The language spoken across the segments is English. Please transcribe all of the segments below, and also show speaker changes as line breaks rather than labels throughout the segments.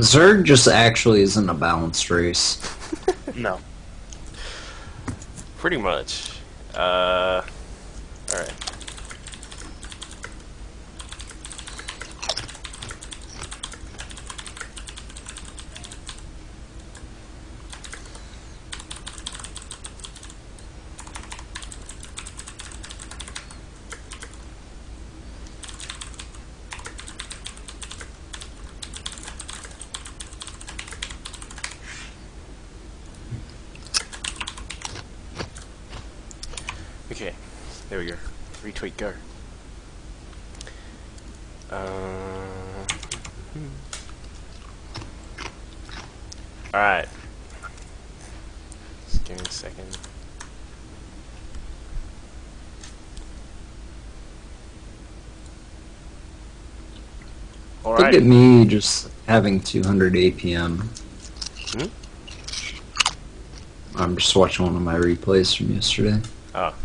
Zerg just actually isn't a balanced race.
No.
Pretty much. Alright. Okay, there we go. Retweet, go. Alright. Just give me a second.
Look at
Alright.
me just having 200 APM.
Hmm?
I'm just watching one of my replays from yesterday.
Oh,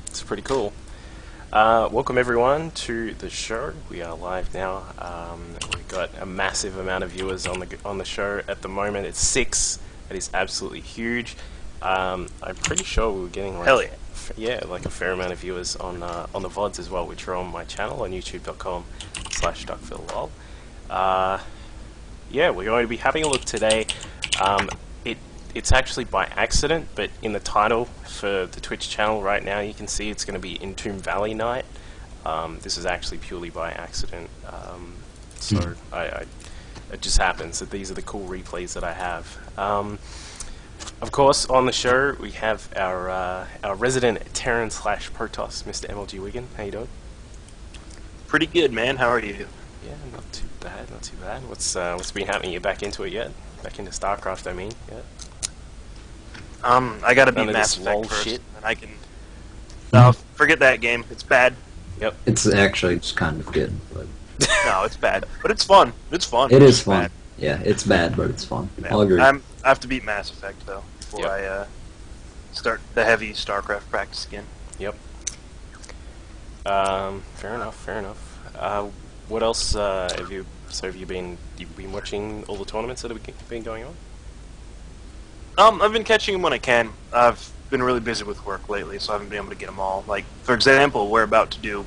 it's pretty cool. Welcome everyone to the show. We are live now. We've got a massive amount of viewers on the show at the moment. It's 6. It is absolutely huge. I'm pretty sure we were getting like,
Hell yeah.
like a fair amount of viewers on the VODs as well, which are on my channel on youtube.com/DUCKVILLELOL. Yeah, we're going to be having a look today. It's actually by accident, but in the title for the Twitch channel right now, you can see it's going to be Entomb Valley Night. This is actually purely by accident. So it just happens that these are the cool replays that I have. Of course, on the show we have our resident Terran / Protoss, Mr. MLG Wiggin. How you doing?
Pretty good, man. How are you?
Yeah, not too bad, not too bad. What's been happening? You back into it yet? Back into StarCraft, I mean. Yeah.
I gotta beat
None of
Mass
this
Effect
lol
first,
shit.
and I can. No, forget that game. It's bad.
Yep.
It's actually just kind of good, but
No, it's bad, but it's fun. It's fun.
it
It's
is fun.
bad.
Yeah, it's bad, but it's fun.
Yeah.
I'll agree.
I have to beat Mass Effect though before
Yep.
I start the heavy StarCraft practice again.
Yep. Fair enough. Fair enough. What else have you? So have you been watching all the tournaments that have been going on?
I've been catching them when I can. I've been really busy with work lately, so I haven't been able to get them all. Like, for example, we're about to do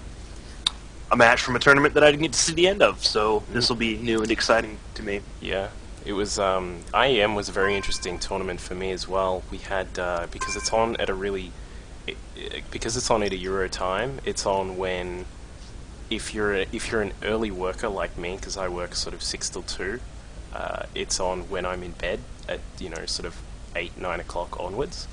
a match from a tournament that I didn't get to see the end of, so this will be new and exciting to me.
Yeah. It was IEM was a very interesting tournament for me as well. We had because it's on at a really because it's on at a Euro time. It's on when if you're an early worker like me, because I work sort of 6 till 2. It's on when I'm in bed at sort of 8-9 o'clock onwards.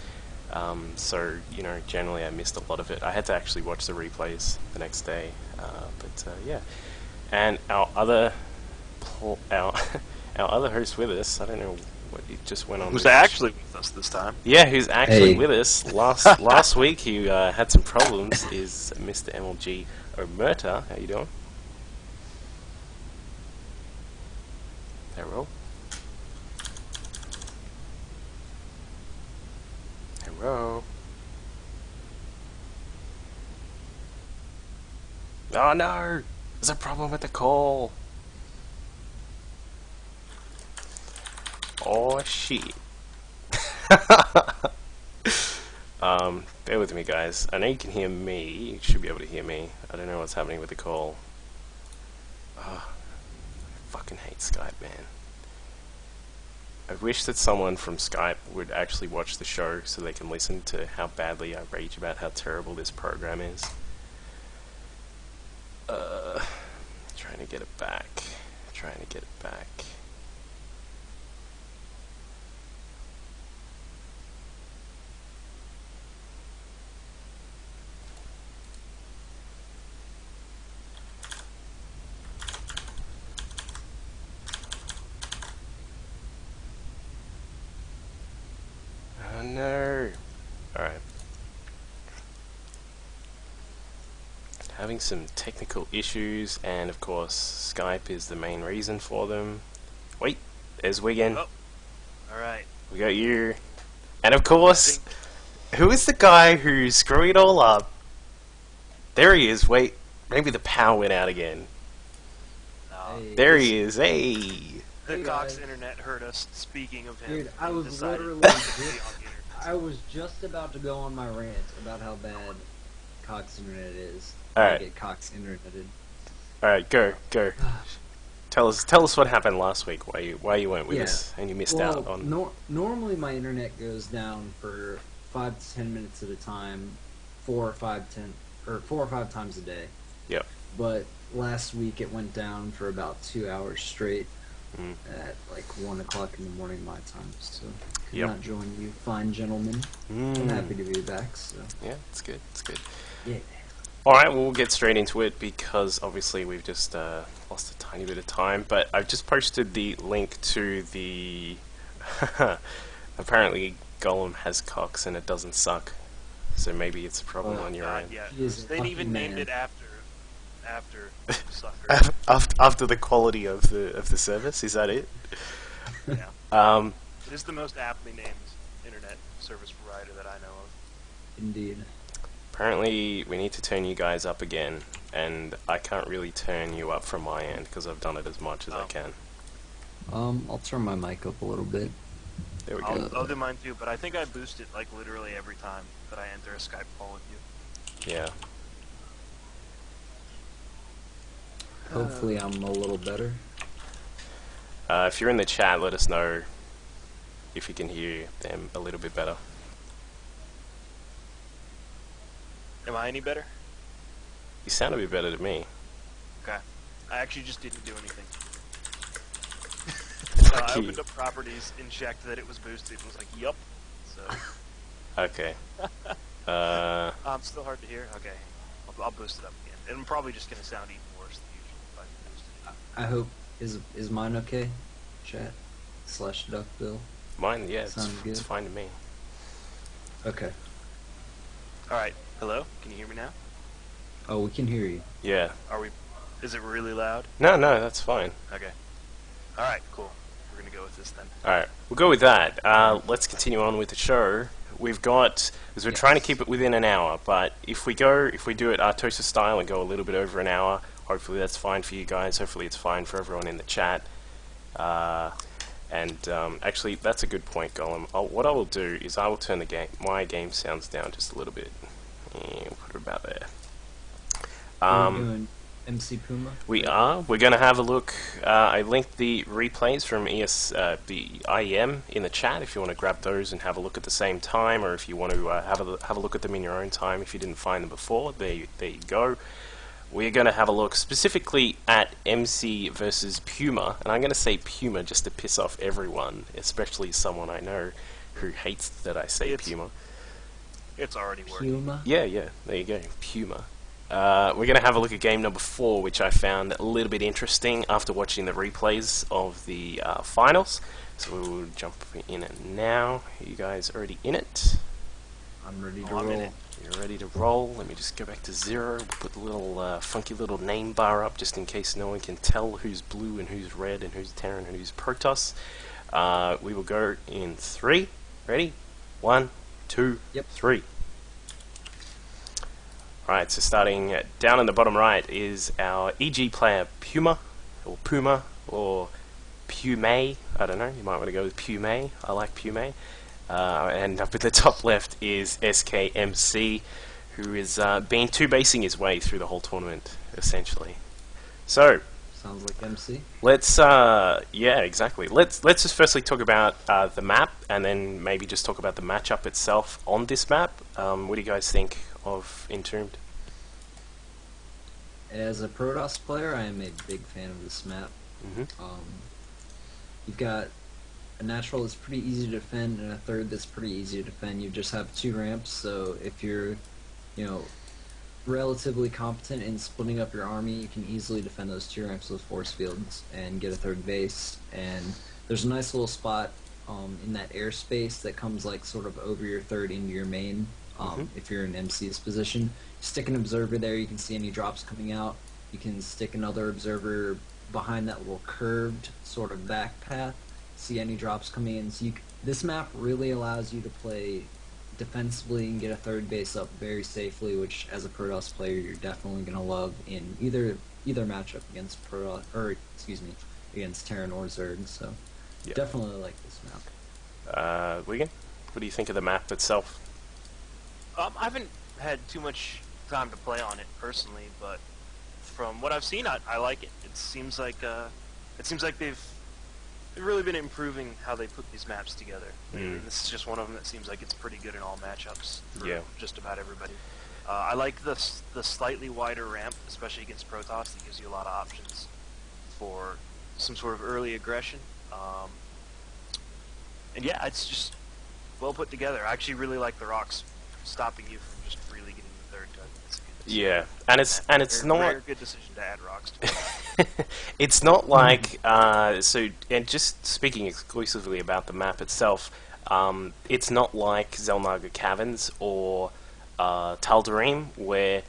So generally I missed a lot of it. I had to actually watch the replays the next day. But yeah, and our other host with us, I don't know what he just went on.
Who's actually with us this time?
Yeah, who's actually
Hey.
with us. Last week he had some problems. Is Mr. MLG Omerta? How you doing? Hello. Hello. Oh no! There's a problem with the call. Oh shit. Bear with me guys. I know you can hear me. You should be able to hear me. I don't know what's happening with the call. I fucking hate Skype, man. I wish that someone from Skype would actually watch the show so they can listen to how badly I rage about how terrible this program is. Trying to get it back. Trying to get it back. Oh no. Alright. Having some technical issues, and of course Skype is the main reason for them. Wait, there's Wiggin.
Oh. Alright.
We got you. And of course, who is the guy who screwed it all up? There he is. Wait, maybe the power went out again.
No.
There he is. Hey.
The
Hey,
Cox
guys.
internet heard us speaking of him.
Dude, I
and
was
decided
literally
to be
just,
on the internet.
I was just about to go on my rant about how bad Cox Internet is.
Alright.
I get Cox Interneted.
All right, go. Tell us what happened last week. Why you weren't with
Yeah.
us and you missed
Well,
out on.
normally my internet goes down for 5 to 10 minutes at a time, 4 or 5 times a day.
Yep.
But last week it went down for about 2 hours straight
Mm.
at like 1 o'clock in the morning my time. So could
Yep.
not join you, fine gentlemen. I'm happy to be back. So
Yeah, it's good.
yeah.
All right, well, we'll get straight into it because obviously we've just lost a tiny bit of time. But I've just posted the link to the. Apparently, Golem has Cox and it doesn't suck. So maybe it's a problem
Oh,
on your
God,
end.
yeah.
He is a
They
lucky
even named
man.
it after sucker.
After the quality of the service, is that it?
Yeah. It is the most aptly named internet service provider that I know of.
Indeed.
Apparently, we need to turn you guys up again, and I can't really turn you up from my end because I've done it as much as I
Oh.
can.
I'll turn my mic up a little bit.
There we go.
I'll do mine too, but I think I boost it like literally every time that I enter a Skype call with you.
Yeah.
Hopefully I'm a little better.
If you're in the chat, let us know if you can hear them a little bit better.
Am I any better?
You sound a bit better to me.
Okay. I actually just didn't do anything.
Fuck
I
you.
opened up properties and checked that it was boosted and was like, yup. So,
Okay.
still hard to hear? Okay. I'll boost it up again. And I'm probably just going to sound even worse than usual if I boost it.
I hope is mine okay? Chat / Duckbill.
Mine, yeah,
Sounds
it's
good.
fine to me.
Okay.
Alright. Hello? Can you hear me now?
Oh, we can hear you.
Yeah.
Is it really loud?
No, that's fine.
Okay. Alright, cool. We're going to go with this then.
Alright, we'll go with that. Let's continue on with the show. We've got, because we're trying to keep it within an hour, but if we do it Artosa style and go a little bit over an hour, hopefully that's fine for you guys. Hopefully it's fine for everyone in the chat. Actually, that's a good point, Golem. What I will do is I will turn my game sounds down just a little bit. Yeah, we'll put it about there.
We're doing MC Puma.
We are. We're going to have a look. I linked the replays from the IEM in the chat if you want to grab those and have a look at the same time, or if you want to have a look at them in your own time if you didn't find them before. There you go. We're going to have a look specifically at MC versus Puma, and I'm going to say Puma just to piss off everyone, especially someone I know who hates that I say Puma.
It's already working.
Puma.
Yeah, there you go, Puma. We're going to have a look at game number 4, which I found a little bit interesting after watching the replays of the finals. So we will jump in it now. Are you guys already in it?
I'm ready to
I'm in
roll.
it.
You're ready to roll. Let me just go back to 0. We'll put the little funky little name bar up just in case no one can tell who's blue and who's red and who's Terran and who's Protoss. We will go in 3. Ready? 1, 2,
Yep.
3. Alright, so starting down in the bottom right is our EG player Puma, or Pume. I don't know, you might want to go with Pume. I like Pume. And up at the top left is SKMC, who is been two-basing his way through the whole tournament, essentially. So,
Sounds like MC.
let's, yeah, exactly. Let's just firstly talk about the map, and then maybe just talk about the matchup itself on this map. What do you guys think of Entombed?
As a Protoss player, I am a big fan of this map. You've got a natural that's pretty easy to defend, and a third that's pretty easy to defend. You just have 2 ramps, so if you're, relatively competent in splitting up your army, you can easily defend those 2 ramps with force fields and get a 3rd base. And there's a nice little spot in that airspace that comes like sort of over your 3rd into your main. If you're in MC's position, stick an observer there. You can see any drops coming out. You can stick another observer behind that little curved sort of back path. See any drops coming in. So this map really allows you to play defensively and get a 3rd base up very safely, which as a Protoss player you're definitely gonna love in either matchup against against Terran or Zerg. So
Yeah.
definitely like this map.
Wigan, what do you think of the map itself?
I haven't had too much time to play on it personally, but from what I've seen, I like it. It seems like they've really been improving how they put these maps together. And this is just one of them that seems like it's pretty good in all matchups for just about everybody. I like the slightly wider ramp, especially against Protoss. It gives you a lot of options for some sort of early aggression. And yeah, it's just well put together. I actually really like the rocks stopping you from just really getting the third gun. It's a good decision.
Yeah, and it's
Very,
not
very good decision to add rocks to it.
it's not like so. And just speaking exclusively about the map itself, it's not like Zelnaga Caverns or Tal'Darim where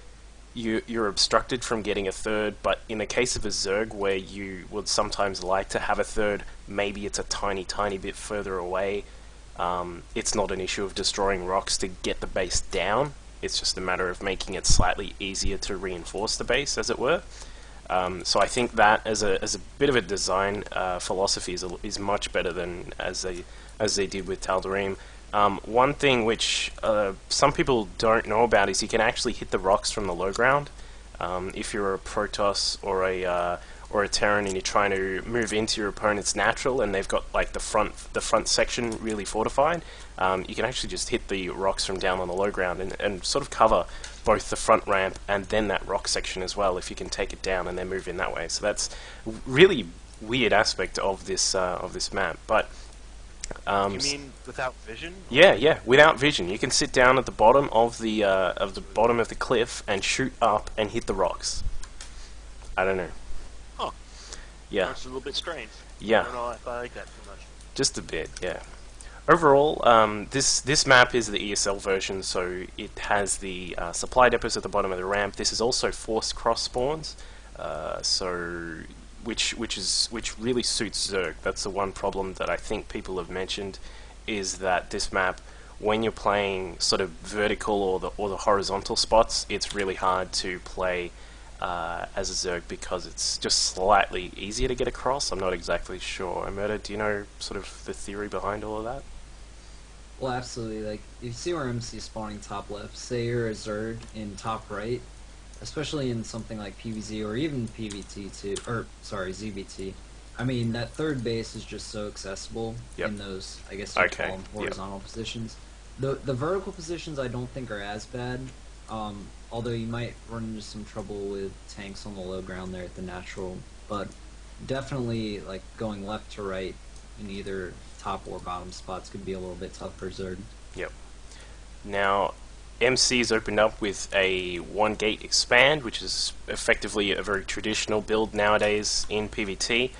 you're obstructed from getting a third, but in the case of a Zerg where you would sometimes like to have a third, maybe it's a tiny bit further away, it's not an issue of destroying rocks to get the base down, it's just a matter of making it slightly easier to reinforce the base, as it were. So I think that as a bit of a design philosophy is much better than as they did with Tal'Darim. One thing which some people don't know about is you can actually hit the rocks from the low ground. If you're a Protoss or a Terran and you're trying to move into your opponent's natural and they've got like the front section really fortified, you can actually just hit the rocks from down on the low ground and sort of cover both the front ramp and then that rock section as well if you can take it down and then move in that way. So that's really weird aspect of this map, but.
You mean without vision?
Yeah, without vision. You can sit down at the bottom of the bottom of the cliff and shoot up and hit the rocks. I don't know.
Huh.
Yeah.
That's a little bit strange.
Yeah.
I don't know if I like that too much.
Just a bit, yeah. Overall, this map is the ESL version, so it has the supply depots at the bottom of the ramp. This is also forced cross spawns, which really suits Zerg. That's the one problem that I think people have mentioned, is that this map, when you're playing sort of vertical or the horizontal spots, it's really hard to play as a Zerg because it's just slightly easier to get across. I'm not exactly sure. Omerta, do you know sort of the theory behind all of that?
Well, absolutely. Like, you see where MC is spawning top left. Say you're a Zerg in top right, especially in something like PvZ or even PvT too, or sorry, ZBT. I mean, that third base is just so accessible in those, I guess you'd call them horizontal positions. The vertical positions I don't think are as bad, although you might run into some trouble with tanks on the low ground there at the natural, but definitely like going left to right in either top or bottom spots could be a little bit tough for Zerg.
Yep. Now, MC's opened up with a one gate expand, which is effectively a very traditional build nowadays in PvT.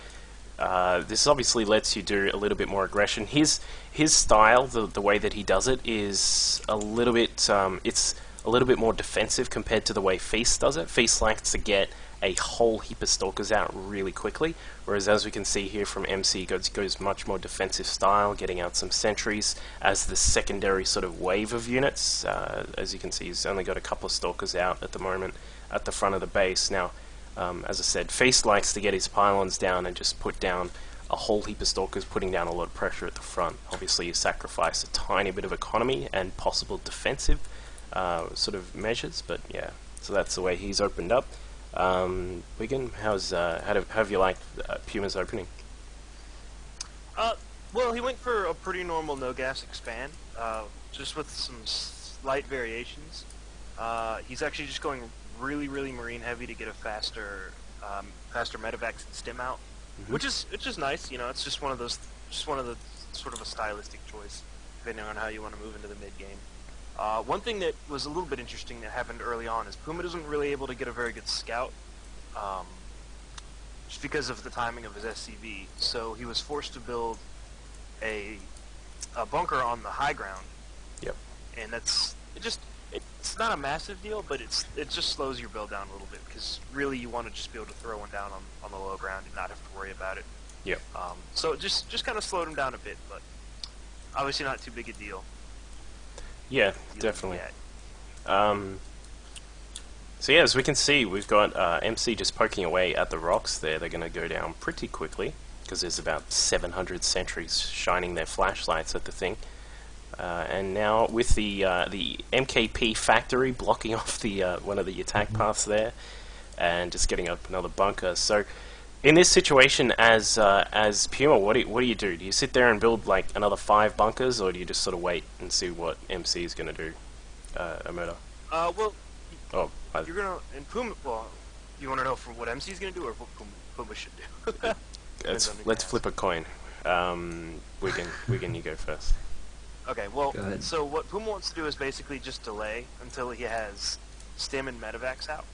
This obviously lets you do a little bit more aggression. His style, the way that he does it, is a little bit it's a little bit more defensive compared to the way Feast does it. Feast likes to get a whole heap of stalkers out really quickly, whereas as we can see here from MC, goes much more defensive style, getting out some sentries as the secondary sort of wave of units. As you can see, he's only got a couple of stalkers out at the moment at the front of the base. Now, as I said, Feast likes to get his pylons down and just put down a whole heap of stalkers, putting down a lot of pressure at the front. Obviously, you sacrifice a tiny bit of economy and possible defensive sort of measures, but yeah, so that's the way he's opened up. Wiggin, how have you liked Puma's opening?
Well, he went for a pretty normal no-gas expand, just with some slight variations. He's actually just going really marine heavy to get a faster medevacs and stim out, which is nice. You know, it's just one of the sort of a stylistic choice, depending on how you want to move into the mid game. One thing that was a little bit interesting that happened early on is Puma isn't really able to get a very good scout, just because of the timing of his SCV. So he was forced to build a bunker on the high ground.
Yep.
And it's not a massive deal, but it just slows your build down a little bit, because really you want to just be able to throw one down on the low ground and not have to worry about it.
Yep.
So it just kind of slowed him down a bit, but obviously not too big a deal.
Yeah, definitely. So yeah, as we can see, we've got MC just poking away at the rocks there. They're going to go down pretty quickly because there's about 700 sentries shining their flashlights at the thing. And now with the MKP factory blocking off the one of the attack paths there, and just getting up another bunker. So in this situation, as Puma, what do you do? Do you sit there and build like another 5 bunkers, or do you just sort of wait and see what MC is going to do, Omerta?
Well,
Oh,
you're gonna in Puma. Well, you want to know from what MC's gonna do or what Puma should do?
let's flip a coin. Wiggin, you go first.
Okay, well,
Go ahead.
so what Puma wants to do is basically just delay until he has Stim and Medivacs out.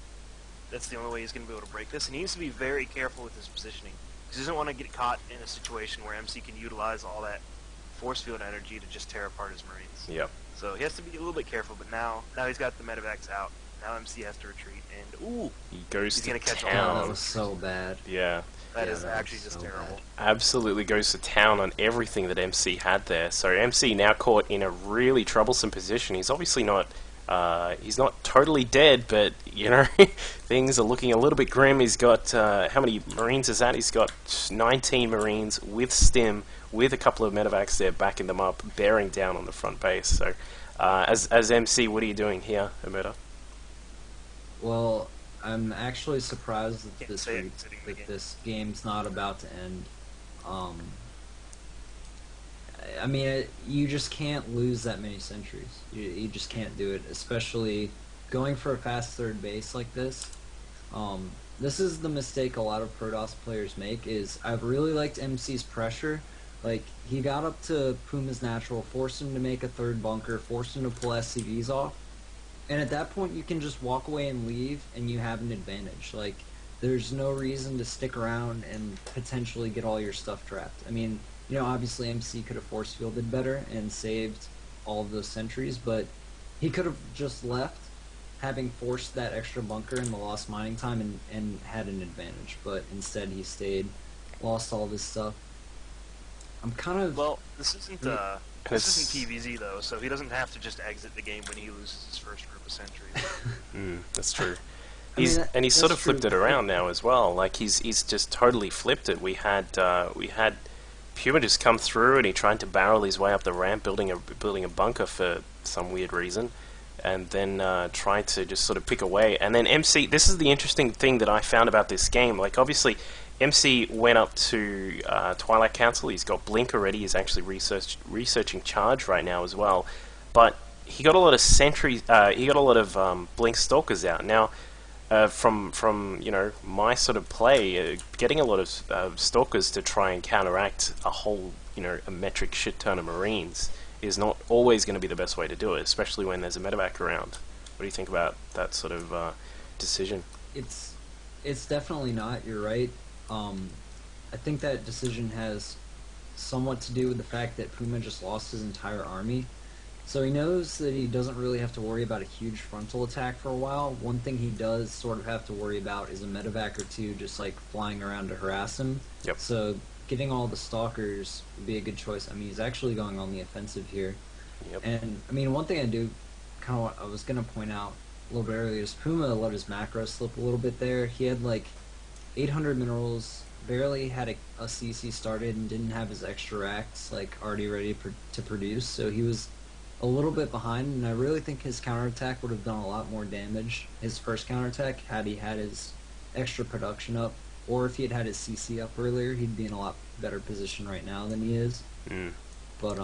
That's the only way he's going to be able to break this, and he needs to be very careful with his positioning, because he doesn't want to get caught in a situation where MC can utilize all that force field energy to just tear apart his Marines.
Yep.
So he has to be a little bit careful, but now he's got the Medivacs out. Now MC has to retreat, and ooh,
He goes
he's
to
gonna catch all
town.
That was so bad.
Yeah.
that
Yeah,
is
that
actually
was
just
so
terrible.
bad.
Absolutely goes to town on everything that MC had there. So MC now caught in a really troublesome position. He's obviously not he's not totally dead, but you know things are looking a little bit grim. He's got how many Marines is that? He's got 19 Marines with Stim, with a couple of medevacs there backing them up, bearing down on the front base. So as MC, what are you doing here, Omerta?
Well, I'm actually surprised that
Can't say it considering the game.
this game's not about to end. I mean, you just can't lose that many sentries. You just can't do it, especially going for a fast third base like this. This is the mistake a lot of Protoss players make. Is I've really liked MC's pressure. Like, he got up to Puma's natural, forced him to make a third bunker, forced him to pull SCVs off. And at that point, you can just walk away and leave, and you have an advantage. Like, there's no reason to stick around and potentially get all your stuff trapped. I mean, you know, obviously MC could have force fielded better and saved all of those sentries, but he could have just left, having forced that extra bunker and the lost mining time, and had an advantage. But instead, he stayed, lost all of his stuff. I'm kind of...
Well, this isn't PvZ though, so he doesn't have to just exit the game when he loses his first group of sentries.
That's true.
I mean,
He's sort of
that's true.
flipped it around now as well. Like he's just totally flipped it. We had Puma just come through and he tried to barrel his way up the ramp, building a bunker for some weird reason, and then tried to just sort of pick away. And then MC, this is the interesting thing that I found about this game. Like obviously, MC went up to Twilight Council. He's got Blink already. He's actually researching Charge right now as well. But he got a lot of sentries. He got a lot of Blink Stalkers out now. From you know my sort of play, getting a lot of Stalkers to try and counteract a whole a metric shit ton of Marines is not always going to be the best way to do it, especially when there's a medevac around. What do you think about that sort of decision?
It's definitely not. You're right. I think that decision has somewhat to do with the fact that Puma just lost his entire army. So he knows that he doesn't really have to worry about a huge frontal attack for a while. One thing he does sort of have to worry about is a medevac or two just like flying around to harass him.
Yep.
So getting all the stalkers would be a good choice. I mean, he's actually going on the offensive here.
Yep.
And I mean, one thing I do kind of I was going to point out a little bit earlier is Puma let his macro slip a little bit there. He had like 800 minerals, barely had a CC started, and didn't have his extra racks like already ready to produce. So he was a little bit behind, and I really think his counterattack would have done a lot more damage, his first counterattack, had he had his extra production up, or if he had had his CC up earlier, he'd be in a lot better position right now than he is. But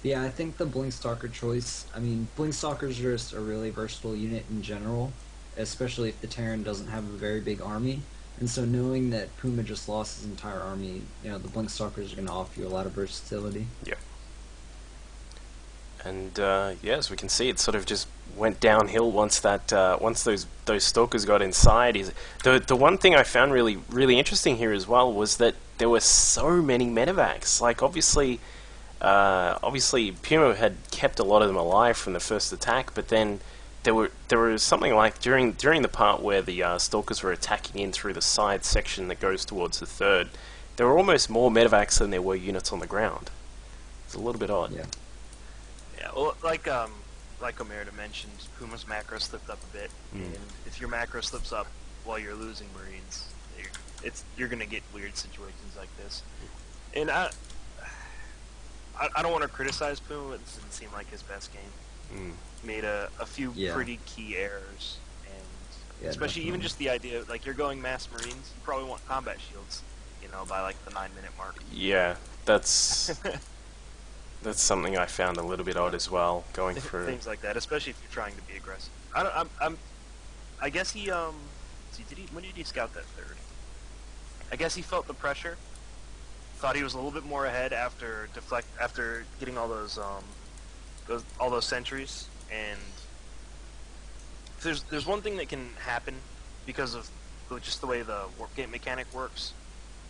yeah, I think the Blink Stalker choice, I mean, Blink Stalkers are just a really versatile unit in general, especially if the Terran doesn't have a very big army. And so knowing that Puma just lost his entire army, the Blink Stalkers are going to offer you a lot of versatility.
Yeah. And yeah, as we can see, it sort of just went downhill once those stalkers got inside. The one thing I found really interesting here as well was that there were so many medevacs. Like obviously Puma had kept a lot of them alive from the first attack, but then there was something like during the part where the stalkers were attacking in through the side section that goes towards the third, there were almost more medevacs than there were units on the ground. It's a little bit odd.
Yeah.
Yeah, well, like like Omerta mentioned, Puma's macro slipped up a bit,
Mm.
and if your macro slips up while you're losing Marines, you're gonna get weird situations like this. And I don't want to criticize Puma, but this didn't seem like his best game. Made a few pretty key errors, and especially even just the idea, like you're going mass Marines, you probably want combat shields, by like the 9-minute mark.
Yeah, that's that's something I found a little bit odd as well, going through
things like that, especially if you're trying to be aggressive. I guess he when did he scout that third? I guess he felt the pressure. Thought he was a little bit more ahead after getting all those sentries, and there's one thing that can happen because of just the way the warp gate mechanic works,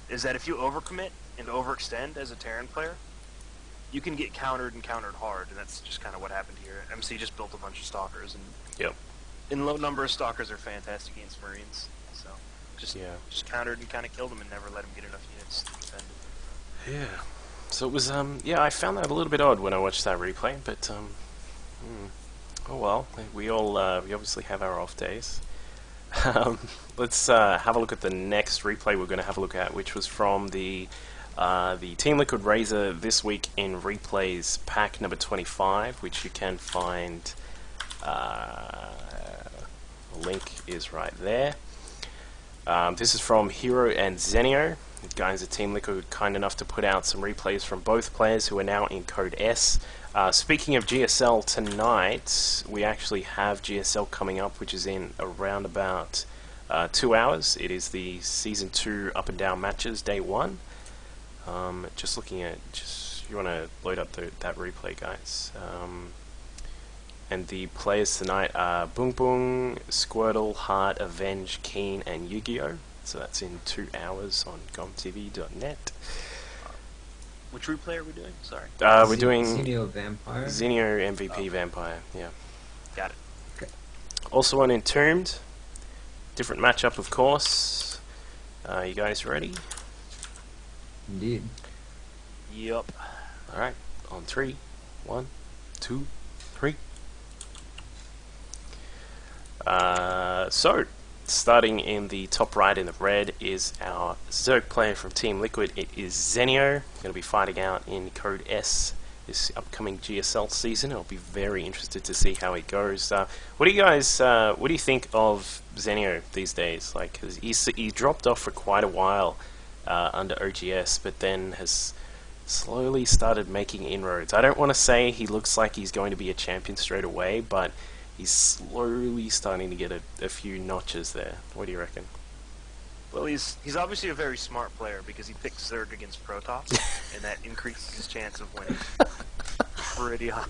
is that if you overcommit and overextend as a Terran player, you can get countered and countered hard, and that's just kind of what happened here. MC just built a bunch of stalkers, and in low number, stalkers are fantastic against Marines, so just countered and kind of killed them and never let them get enough units to defend it.
Yeah. So it was, I found that a little bit odd when I watched that replay, but, oh well, we obviously have our off days. Let's have a look at the next replay we're going to have a look at, which was from the Team Liquid Razor This Week in Replays pack number 25, which you can find, the link is right there. This is from Hero and Zenio. The guys at Team Liquid were kind enough to put out some replays from both players who are now in Code S. Speaking of GSL tonight, we actually have GSL coming up, which is in around about 2 hours. It is the Season 2 Up and Down matches, Day 1. Just looking at, you want to load up that replay, guys. And the players tonight are Boong Boong, Squirtle, Heart, Avenge, Keen, and Yu-Gi-Oh! So that's in 2 hours on gomtv.net.
Which replay are we doing? Sorry.
We're doing
Zenio Vampire.
Zenio MVP Vampire, yeah.
Got it.
Okay.
Also on Entombed. Different matchup, of course. You guys ready?
Indeed.
Yup.
Alright, on 3, 1, 2, 3. So, starting in the top right in the red is our Zerg player from Team Liquid. It is Zenio, going to be fighting out in Code S this upcoming GSL season. I'll be very interested to see how it goes. What do you think of Zenio these days? Like, he dropped off for quite a while under OGS, but then has slowly started making inroads. I don't want to say he looks like he's going to be a champion straight away, but he's slowly starting to get a few notches there. What do you reckon?
Well, he's obviously a very smart player because he picked Zerg against Protoss, and that increases his chance of winning pretty high.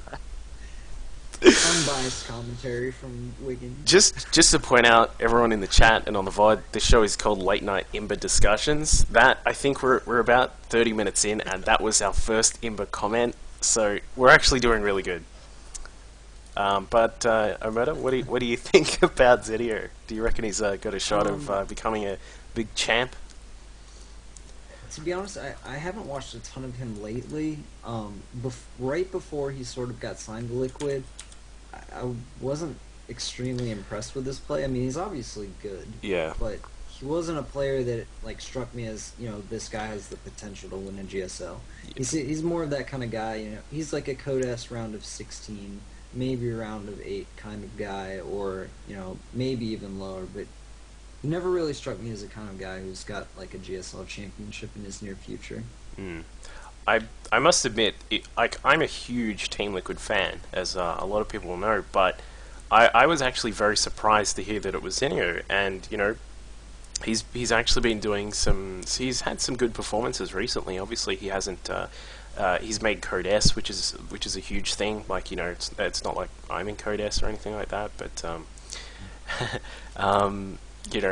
Unbiased commentary from Wiggin.
Just to point out, everyone in the chat and on the VOD, this show is called Late Night IMBA Discussions. That, I think we're about 30 minutes in, and that was our first IMBA comment, so we're actually doing really good. But Omerta, what do you think about Zenio? Do you reckon he's got a shot of becoming a big champ?
To be honest, I haven't watched a ton of him lately. Right before he sort of got signed to Liquid, I wasn't extremely impressed with this play. I mean, he's obviously good.
Yeah.
But he wasn't a player that struck me as, this guy has the potential to win a GSL. Yeah. He's more of that kind of guy. He's like a Code S round of 16. Maybe a round of 8 kind of guy, or maybe even lower, but he never really struck me as a kind of guy who's got like a GSL championship in his near future.
I must admit, I'm a huge Team Liquid fan, as a lot of people will know, but I was actually very surprised to hear that it was Zenio, and he's actually been doing he's had some good performances recently. Obviously, he hasn't. He's made Code S, which is a huge thing. Like, it's not like I'm in Code S or anything like that, but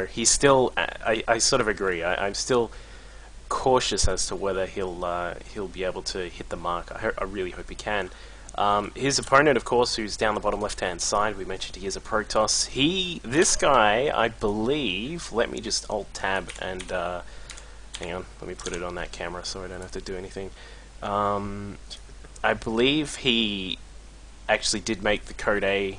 he's still. I sort of agree. I'm still cautious as to whether he'll be able to hit the mark. I really hope he can. His opponent, of course, who's down the bottom left-hand side, we mentioned he is a Protoss. This guy, I believe. Let me just Alt-Tab and hang on. Let me put it on that camera so I don't have to do anything. I believe he actually did make the Code A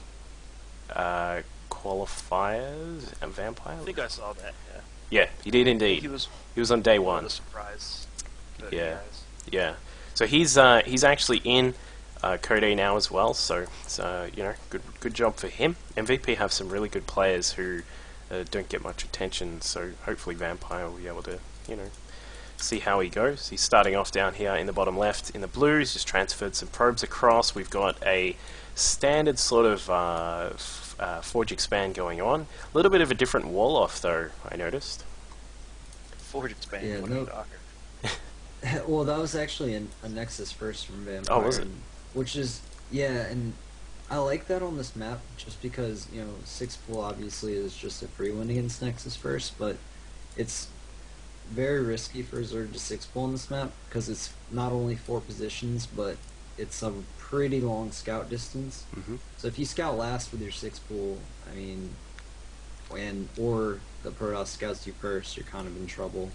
qualifiers and Vampire.
I think I saw that. Yeah.
Yeah, he did indeed. He was on day
one
one.
of the surprise.
Yeah,
Guys.
yeah. So he's actually in Code A now as well. So it's, you know, good job for him. MVP have some really good players who don't get much attention. So hopefully Vampire will be able to, you know, see how he goes. He's starting off down here in the bottom left in the blue. He's just transferred some probes across. We've got a standard sort of Forge expand going on. A little bit of a different wall off though, I noticed.
Forge expand.
Yeah,
what
no.
are you talking?
Well, that was actually a Nexus first from Vampire.
Oh, was it?
Which is, yeah, and I like that on this map just because, you know, 6 pool obviously is just a free win against Nexus first, but it's very risky for Zerg to 6 pool on this map because it's not only 4 positions, but it's a pretty long scout distance.
Mm-hmm.
So if you scout last with your 6 pool, I mean, or the Protoss scouts you first, you're kind of in trouble.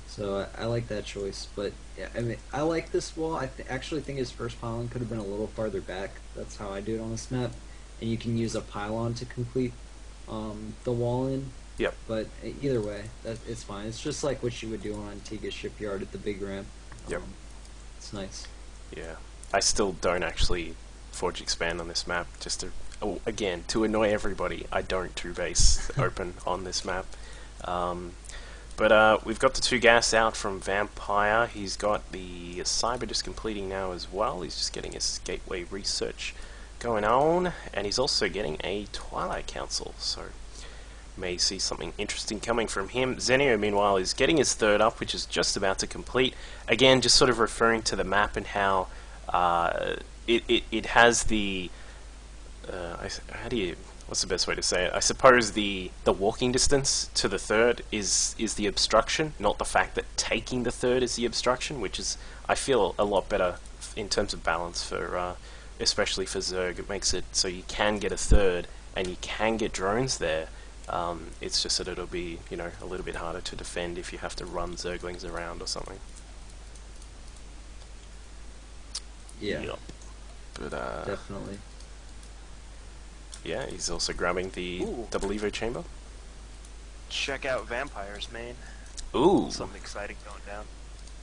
So I like that choice, but yeah, I mean, I like this wall. I actually think his first pylon could have been a little farther back. That's how I do it on this map, and you can use a pylon to complete the wall in.
Yep.
But either way, it's fine. It's just like what you would do on Antigua Shipyard at the big ramp.
Yep.
It's nice.
Yeah. I still don't actually Forge expand on this map. Just to, again, to annoy everybody, I don't 2-base open on this map. But we've got the 2 gas out from Vampire. He's got the Cyber just completing now as well. He's just getting his gateway research going on, and he's also getting a Twilight Council, so may see something interesting coming from him. Zenio, meanwhile, is getting his 3rd up, which is just about to complete. Again, just sort of referring to the map and how it has the what's the best way to say it? I suppose the walking distance to the 3rd is the obstruction, not the fact that taking the 3rd is the obstruction, which is, I feel, a lot better in terms of balance for especially for Zerg. It makes it so you can get a 3rd and you can get drones there. It's just that it'll be, you know, a little bit harder to defend if you have to run Zerglings around or something.
Yeah.
Yep. But
Definitely.
yeah, he's also grabbing the double Evo chamber.
Check out Vampires, man.
Ooh.
Something exciting going down.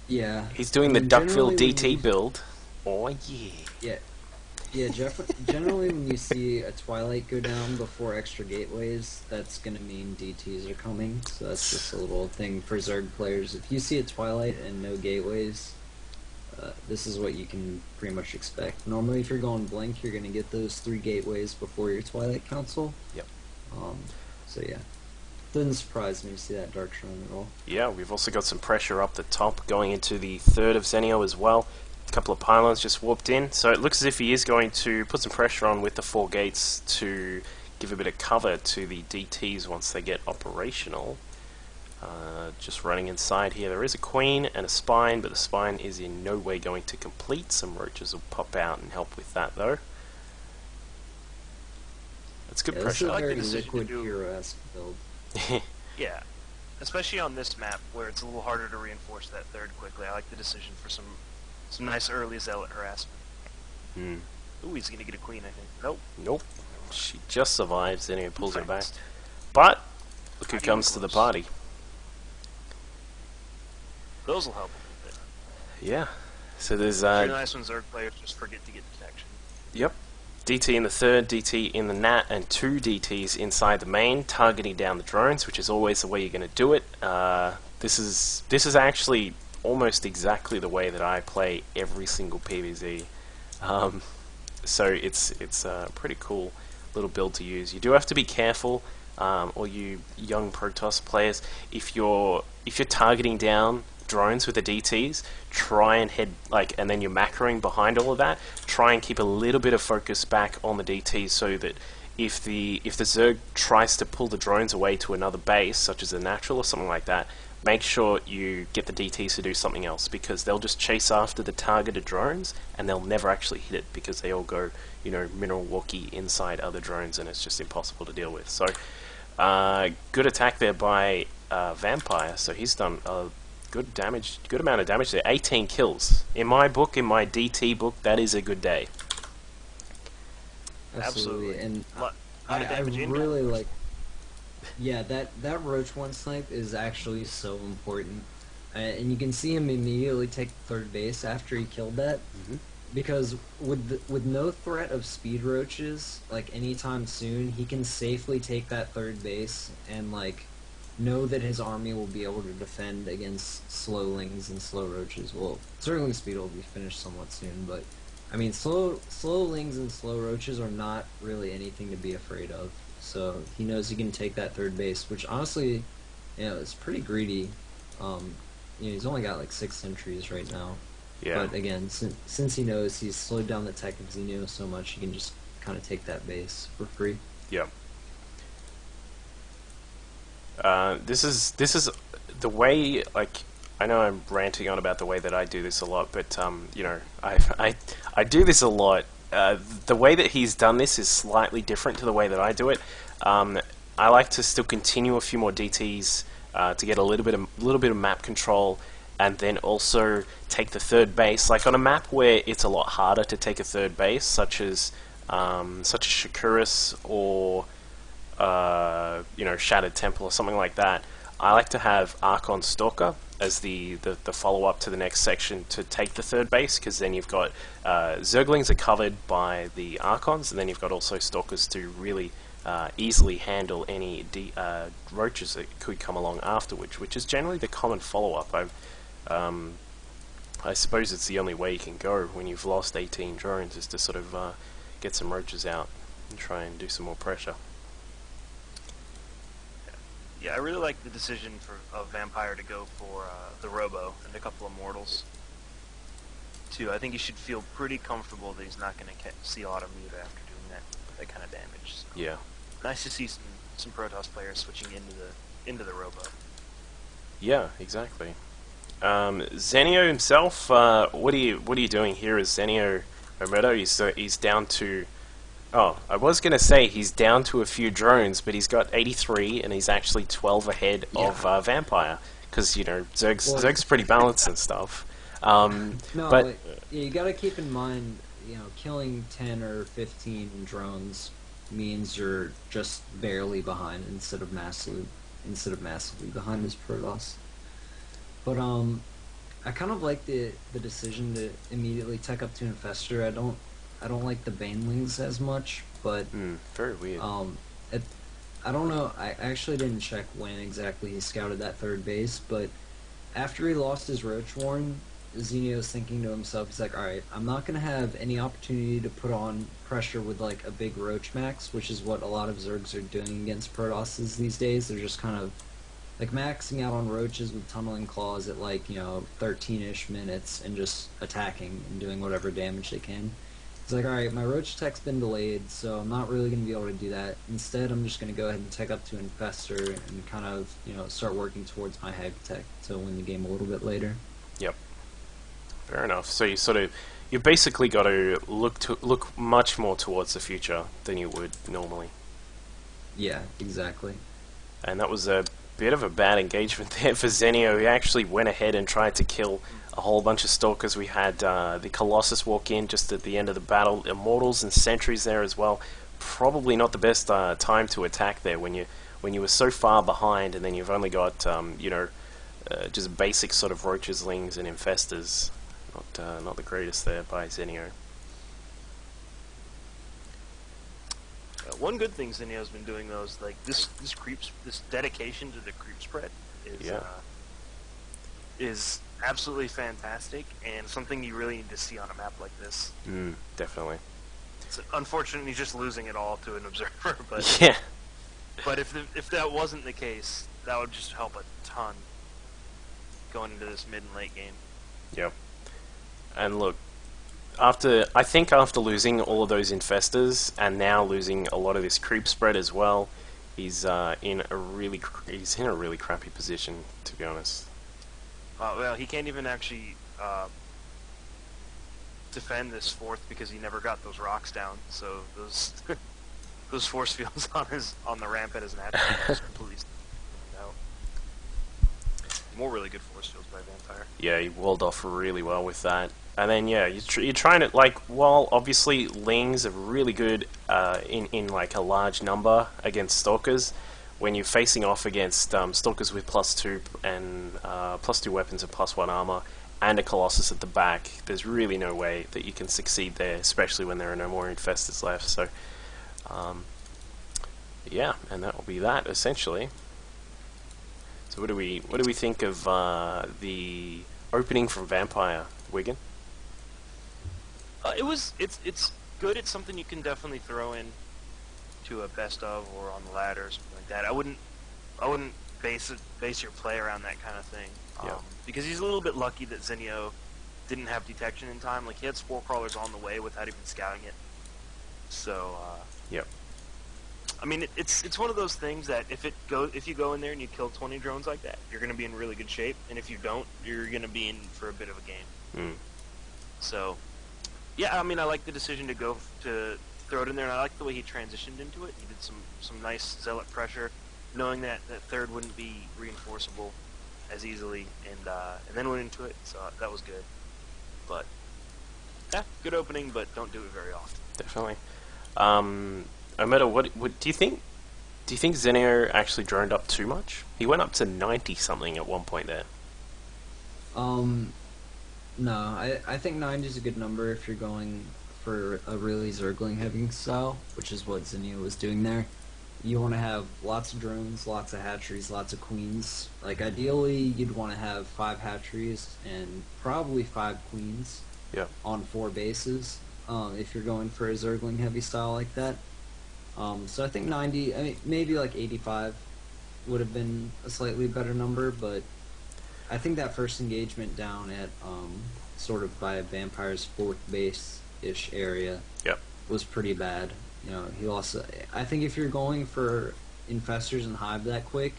Yeah.
He's doing the Duckville DT build. Oh yeah.
Yeah. Yeah, generally when you see a Twilight go down before extra gateways, that's going to mean DTs are coming, so that's just a little thing for Zerg players. If you see a Twilight and no gateways, this is what you can pretty much expect. Normally if you're going Blink, you're going to get those 3 gateways before your Twilight Council.
Yep.
So yeah. Doesn't surprise me to see that Dark Shrine at all.
Yeah, we've also got some pressure up the top going into the 3rd of Zenio as well. A couple of pylons just warped in, so it looks as if he is going to put some pressure on with the 4 gates to give a bit of cover to the DTs once they get operational. Just running inside here, there is a Queen and a Spine, but the Spine is in no way going to complete. Some roaches will pop out and help with that though. That's good pressure.
This is a
I like the
very
decision to
Liquid
do-
Hero-esque build.
Yeah, especially on this map where it's a little harder to reinforce that 3rd quickly. I like the decision for some nice early zealot harassment.
Hmm.
Ooh, he's gonna get a queen, I think. Nope.
Nope. She just survives, then he pulls her back.
Fast.
But look who
Not
comes
even
to the
close.
party.
Those will help a little bit.
Yeah. So there's
Very nice when Zerg players just forget to get detection.
yep. DT in the 3rd, DT in the Nat, and 2 DTs inside the main, targeting down the drones, which is always the way you're going to do it. This is actually almost exactly the way that I play every single PvZ. So it's a pretty cool little build to use. You do have to be careful, all you young Protoss players, if you're targeting down drones with the DTs, try and head and then you're macroing behind all of that. Try and keep a little bit of focus back on the DTs so that if the Zerg tries to pull the drones away to another base, such as a natural or something like that, make sure you get the DTs to do something else, because they'll just chase after the targeted drones and they'll never actually hit it because they all go, you know, mineral walkie inside other drones and it's just impossible to deal with. So good attack there by Vampire. So he's done a good amount of damage there. 18 kills. In my book, in my DT book, that is a good day.
Absolutely. And
A lot of
I
damage
really like. Yeah, that roach one snipe is actually so important, and you can see him immediately take third base after he killed that.
Hmm.
Because with no threat of speed roaches like anytime soon, he can safely take that third base and like know that his army will be able to defend against slowlings and slow roaches. Well, certainly speed will be finished somewhat soon, but I mean slowlings and slow roaches are not really anything to be afraid of. So he knows he can take that third base, which honestly, is pretty greedy. He's only got like 6 sentries right now.
Yeah.
But again, since he knows he's slowed down the tech because he knows so much, he can just kind of take that base for free.
Yep. This is the way, like, I know I'm ranting on about the way that I do this a lot, but I do this a lot. The way that he's done this is slightly different to the way that I do it. I like to still continue a few more DTs to get a little bit of map control, and then also take the third base. Like on a map where it's a lot harder to take a third base, such as Shakuris or Shattered Temple or something like that, I like to have Archon Stalker as the follow-up to the next section to take the third base, because then you've got Zerglings are covered by the Archons, and then you've got also Stalkers to really easily handle any roaches that could come along afterwards, which is generally the common follow-up. I suppose it's the only way you can go when you've lost 18 drones, is to sort of get some roaches out and try and do some more pressure.
Yeah, I really like the decision of Vampire to go for the Robo and a couple of Mortals, too. I think he should feel pretty comfortable that he's not going to see Automute after doing that kind of damage. So.
Yeah.
Nice to see some Protoss players switching into the Robo.
Yeah, exactly. Zenio himself, what are you doing here as Zenio Omerta? He's down to... Oh, I was going to say he's down to a few drones, but he's got 83, and he's actually 12 ahead of Vampire, because, Zerg's pretty balanced and stuff. But
you got to keep in mind, killing 10 or 15 drones means you're just barely behind instead of massively behind his Protoss. But I kind of like the decision to immediately tech up to Infestor. I don't like the Banelings as much, but
very weird.
I don't know. I actually didn't check when exactly he scouted that third base, but after he lost his Roach Warren, Zenio's thinking to himself, he's like, alright, I'm not going to have any opportunity to put on pressure with like a big Roach max, which is what a lot of Zergs are doing against Protosses these days. They're just kind of like maxing out on Roaches with Tunneling Claws at like, 13-ish minutes and just attacking and doing whatever damage they can. He's like, alright, my Roach tech's been delayed, so I'm not really going to be able to do that. Instead, I'm just going to go ahead and tech up to Infestor and kind of, start working towards my Hag tech to win the game a little bit later.
Yep. Fair enough. So you basically got to look much more towards the future than you would normally.
Yeah, exactly.
And that was a bit of a bad engagement there for Zenio. He actually went ahead and tried to kill a whole bunch of Stalkers. We had the Colossus walk in just at the end of the battle, Immortals and Sentries there as well. Probably not the best time to attack there when you were so far behind, and then you've only got just basic sort of Roaches, Lings, and Infestors. Not the greatest there by Zenio.
One good thing Zenio's been doing though is like this dedication to the creep spread is absolutely fantastic, and something you really need to see on a map like this.
Definitely.
It's unfortunate he's just losing it all to an observer, but
yeah.
But if that wasn't the case, that would just help a ton going into this mid and late game.
Yep. And look, after losing all of those Infestors and now losing a lot of this creep spread as well, he's in a really crappy position, to be honest.
Well, he can't even actually defend this fourth because he never got those rocks down. So those force fields on the ramp at his natural is completely out. more really good force fields by Vampire.
Yeah, he walled off really well with that. And then yeah, you're trying to like while obviously Lings are really good in like a large number against Stalkers. When you're facing off against Stalkers with +2 and +2 weapons and +1 armor and a Colossus at the back, there's really no way that you can succeed there, especially when there are no more infestors left. So yeah, and that will be that essentially. So what do we think of the opening from Vampire, Wiggin?
It's good. It's something you can definitely throw in to a best of or on the ladder or something like that. I wouldn't base your play around that kind of thing.
Yeah.
Because he's a little bit lucky that Zenio didn't have detection in time. Like he had spore crawlers on the way without even scouting it. So
Yep.
I mean, it's one of those things that if you go in there and you kill 20 drones like that, you're going to be in really good shape, and if you don't, you're going to be in for a bit of a game. So, yeah, I mean, I like the decision to throw it in there, and I like the way he transitioned into it. He did some nice zealot pressure, knowing that third wouldn't be reinforceable as easily, and then went into it. So that was good. But yeah, good opening, but don't do it very often.
Definitely. Omerta, what do you think? Do you think Zenio actually droned up too much? He went up to 90 something at one point there.
No, I think 90 is a good number if you're going for a really Zergling heavy style, which is what Zinnia was doing there. You want to have lots of drones, lots of hatcheries, lots of queens. Like ideally, you'd want to have 5 hatcheries and probably 5 queens.
Yeah.
On 4 bases. If you're going for a Zergling heavy style like that. So I think 90, I mean, maybe like 85 would have been a slightly better number, but I think that first engagement down at sort of by Vampire's 4th base-ish area was pretty bad. You know, he lost. I think if you're going for infestors and hive that quick,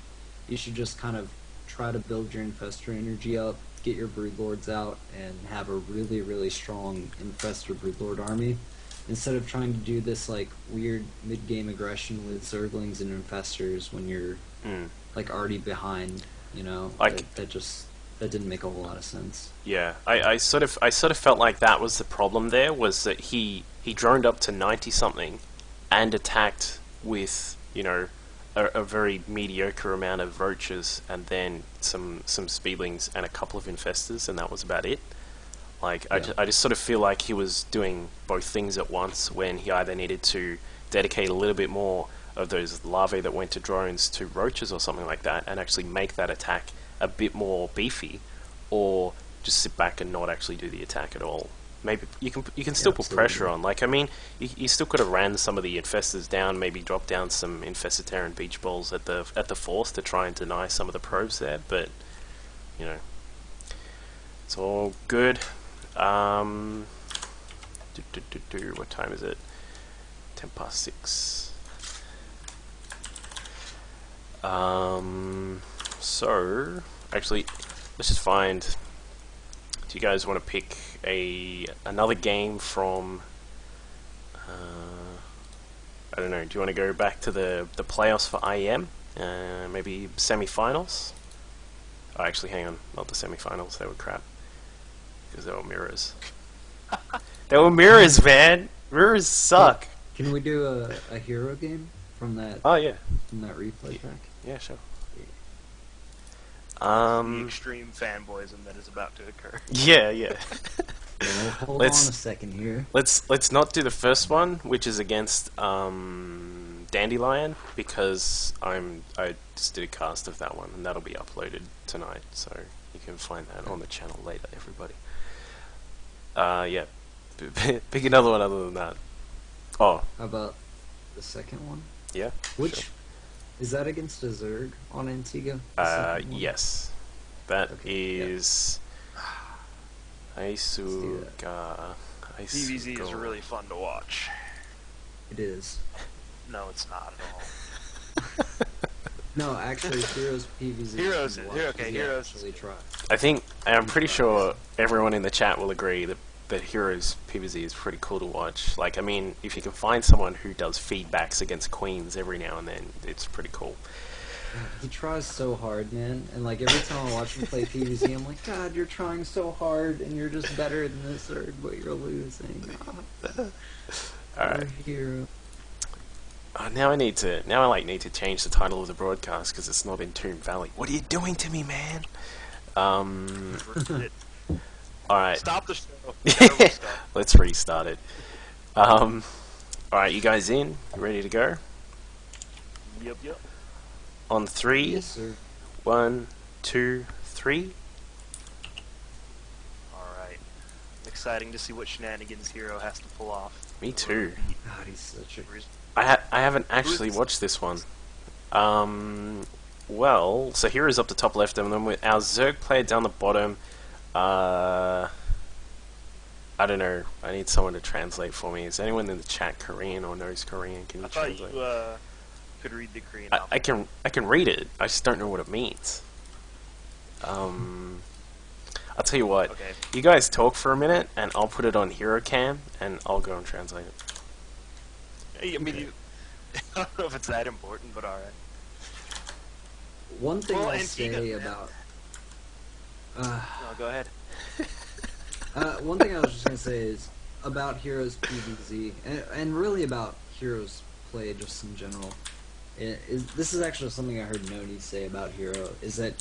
you should just kind of try to build your infestor energy up, get your broodlords out, and have a really, really strong infestor broodlord army. Instead of trying to do this like weird mid-game aggression with Zerglings and infestors when you're like already behind, you know,
like
that didn't make a whole lot of sense.
Yeah, I sort of felt like that was the problem there, was that he droned up to 90 something and attacked with, you know, a very mediocre amount of roaches and then some speedlings and a couple of infestors, and that was about it. Like, yeah. I just sort of feel like he was doing both things at once when he either needed to dedicate a little bit more of those larvae that went to drones to roaches or something like that and actually make that attack a bit more beefy, or just sit back and not actually do the attack at all. Maybe you can still put pressure on. Like, I mean, you still could have ran some of the infestors down, maybe drop down some infestitarian beach balls at the force to try and deny some of the probes there, but, you know, it's all good. What time is it? 6:10. So actually, let's just find. Do you guys want to pick another game from? I don't know. Do you want to go back to the playoffs for IEM? Maybe semi-finals? Oh, actually, hang on. Not the semi-finals. They were crap. Because they were mirrors. They were mirrors, man! Mirrors suck!
Can we do a hero game from that?
Oh, yeah.
From that replay track?
Yeah, sure.
The extreme fanboyism that is about to occur.
Yeah.
Yeah, hold on a second here.
Let's not do the first one, which is against Dandelion, because I just did a cast of that one, and that'll be uploaded tonight, so you can find that on the channel later, everybody. Yeah. Pick another one other than that. Oh.
How about the second one?
Yeah.
Which
sure.
Is that against a Zerg on Antigua?
Yes. That is Aisuga.
PvZ is really fun to watch.
It is.
No, it's not at all.
No, actually, Heroes PvZ.
Heroes,
okay,
Heroes.
Actually try.
I'm pretty sure everyone in the chat will agree that Heroes PvZ is pretty cool to watch. Like, I mean, if you can find someone who does feedbacks against queens every now and then, it's pretty cool.
He tries so hard, man. And like every time I watch him play PvZ, I'm like, God, you're trying so hard, and you're just better than this Zerg, but you're losing.
All
Poor
right.
hero.
Now I like need to change the title of the broadcast because it's not in Tomb Valley. What are you doing to me, man? All right.
Stop the show. Gotta restart.
Let's restart it. All right, you guys in? You ready to go?
Yep, yep.
On three.
Yes, sir.
1, 2, 3.
Alright. Exciting to see what shenanigans Hero has to pull off.
Me too.
God, he's such a.
I haven't actually watched this one. Well, so Hero's up the top left, and then with our Zerg player down the bottom. I don't know. I need someone to translate for me. Is anyone in the chat Korean or knows Korean? Can you
I thought
translate?
you could read the Korean
I can read it. I just don't know what it means. I'll tell you what.
Okay.
You guys talk for a minute, and I'll put it on Hero Cam, and I'll go and translate it.
I mean, I don't know if it's that important, but alright.
One thing
Well,
I'll
Antigua-
say about.
No, go ahead.
One thing I was just gonna say is about Heroes PvZ, and really about Heroes play just in general. This is actually something I heard Noni say about Hero, is that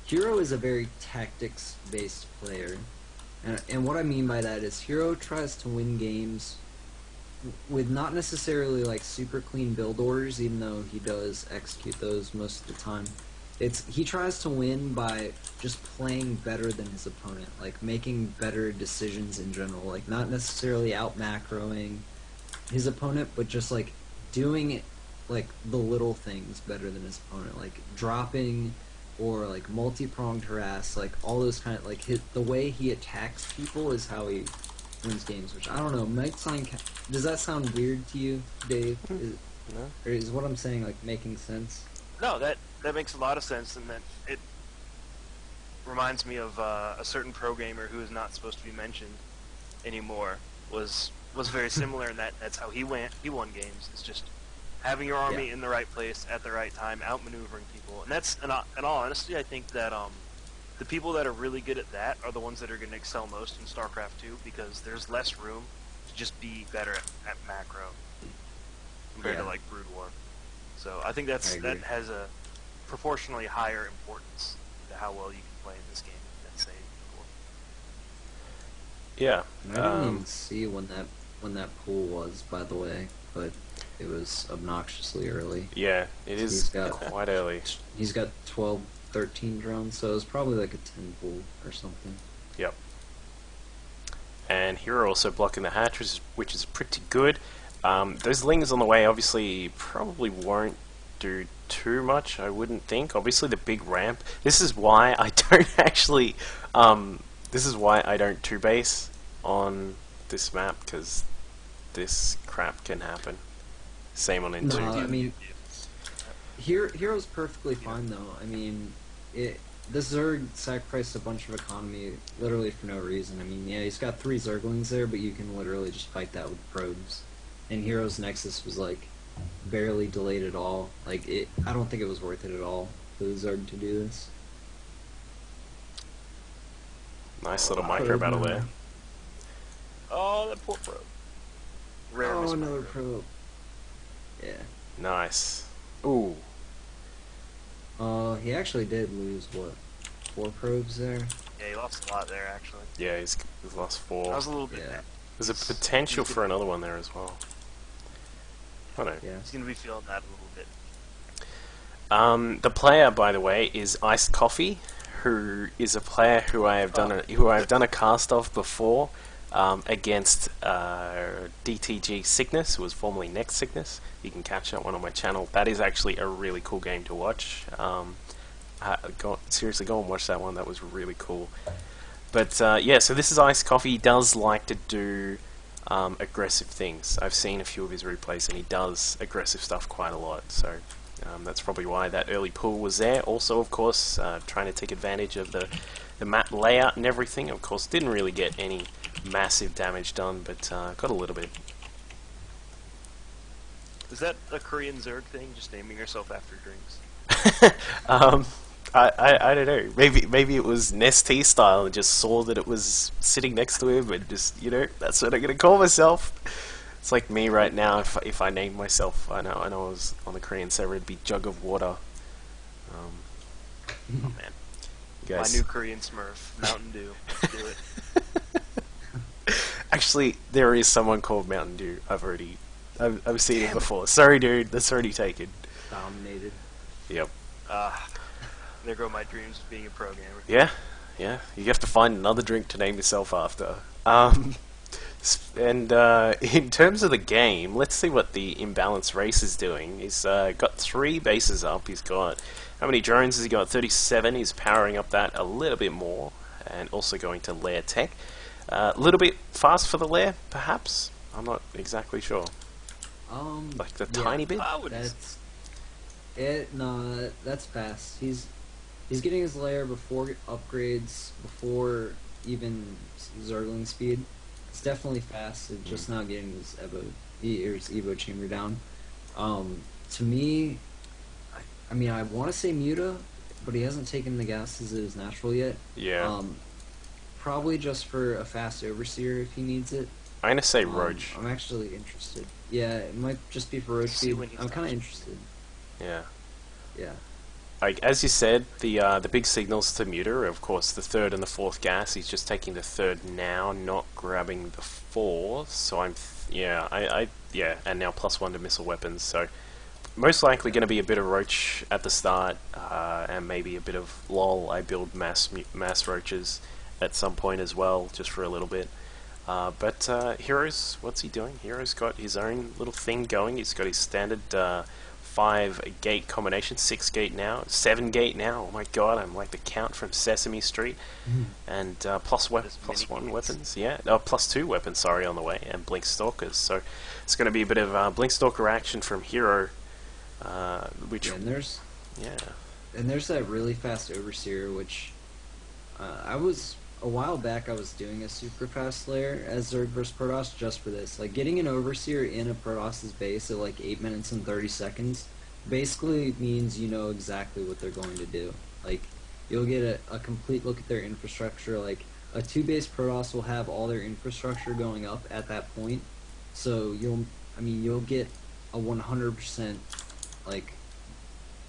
Hero is a very tactics-based player. And what I mean by that is Hero tries to win games with not necessarily like super clean build orders, even though he does execute those most of the time. He tries to win by just playing better than his opponent, like making better decisions in general, like not necessarily out macroing his opponent, but just like doing it, like the little things better than his opponent, like dropping or like multi-pronged harass, like all those kind of like the way he attacks people is how he wins games. Which I don't know, might sound. Does that sound weird to you, Dave?
No.
Or is what I'm saying like making sense?
No, that makes a lot of sense, and that it reminds me of a certain pro gamer who is not supposed to be mentioned anymore. Was very similar in that that's how he won games. It's just having your army in the right place at the right time, outmaneuvering people, and that's in all honesty, I think that the people that are really good at that are the ones that are going to excel most in StarCraft 2 because there's less room to just be better at macro compared to like Brood War. So I think that has a proportionally higher importance to how well you can play in this game than say before.
Yeah.
I didn't even see when that pool was, by the way, but it was obnoxiously early.
Yeah, it is quite early.
He's got 12, 13 drones, so it was probably like a 10 pool or something.
Yep. And Hero also blocking the hatch, which is pretty good. Those lings on the way obviously probably won't do too much, I wouldn't think. Obviously the big ramp. This is why I don't actually... this is why I don't 2-base on this map, because this crap can happen. Same on N2.
No, I mean, Hero's perfectly fine though. I mean, the Zerg sacrificed a bunch of economy literally for no reason. I mean, yeah, he's got 3 Zerglings there, but you can literally just fight that with probes. And Hero's Nexus was like barely delayed at all. Like I don't think it was worth it at all for the Zerg to do this.
Nice little micro battle there.
Oh, that poor probe. Rare
Oh,
miss
another
micro.
probe. Yeah.
Nice. Ooh.
He actually did lose, what, 4 probes there?
Yeah, he lost a lot there actually.
Yeah, he's lost 4.
That was a little bit.
Yeah.
There's a potential for another one there as well. I don't know.
Yeah.
He's gonna be feeling that a little bit.
The player, by the way, is Iced Coffee, who is a player who I have done a cast of before against DTG Sickness, who was formerly Next Sickness. You can catch that one on my channel. That is actually a really cool game to watch. Seriously, go and watch that one. That was really cool. But yeah, so this is Iced Coffee. He does like to do aggressive things. I've seen a few of his replays, and he does aggressive stuff quite a lot. So that's probably why that early pull was there. Also, of course, trying to take advantage of the map layout and everything. Of course, didn't really get any massive damage done, but got a little bit.
Is that a Korean Zerg thing? Just naming yourself after drinks?
um, I don't know. Maybe it was Nestea style and just saw that it was sitting next to him and just that's what I'm gonna call myself. It's like me right now. If I named myself, I know I was on the Korean server, it'd be Jug of Water.
Oh man,
You guys.
my new Korean Smurf, Mountain Dew. Let's do it.
Actually, there is someone called Mountain Dew. I've seen it before. Sorry, dude, that's already taken.
Dominated.
Yep.
There go my dreams of being a programmer.
Yeah. You have to find another drink to name yourself after. And in terms of the game, let's see what the Imbalanced Race is doing. He's got 3 bases up. He's got, how many drones has he got? 37. He's powering up that a little bit more, and also going to lair tech. A little bit fast for the lair, perhaps. I'm not exactly sure. Like the tiny bit.
That's it. No, that's fast. He's getting his lair before upgrades, before even Zergling speed. It's definitely fast. It's just now getting his Evo chamber down. To me, I mean, I want to say Muta, but he hasn't taken the gas as it is natural yet.
Yeah.
Probably just for a fast overseer if he needs it.
I'm gonna say Roach.
I'm actually interested. Yeah, it might just be for Roach speed. I'm kind of interested.
Yeah.
Yeah.
Like as you said, the big signals to Muta are, of course, the 3rd and the 4th gas. He's just taking the 3rd now, not grabbing the 4th. So and now +1 to missile weapons. So most likely going to be a bit of Roach at the start, and maybe a bit of lol. I build mass roaches at some point as well, just for a little bit. But Heroes, what's he doing? Heroes got his own little thing going. He's got his standard 5-gate combination, 6-gate now, 7-gate now. Oh my god, I'm like the Count from Sesame Street. And +1 weapons, yeah. +2 weapons, sorry, on the way, and Blink Stalkers. So it's going to be a bit of Blink Stalker action from Hero, which...
And there's
yeah.
And there's that really fast Overseer, which a while back I was doing a super fast layer as Zerg vs Protoss just for this. Like, getting an Overseer in a Protoss's base at like 8 minutes and 30 seconds basically means you know exactly what they're going to do. Like, you'll get a complete look at their infrastructure. Like, a 2-base Protoss will have all their infrastructure going up at that point. So you'll get a 100%, like,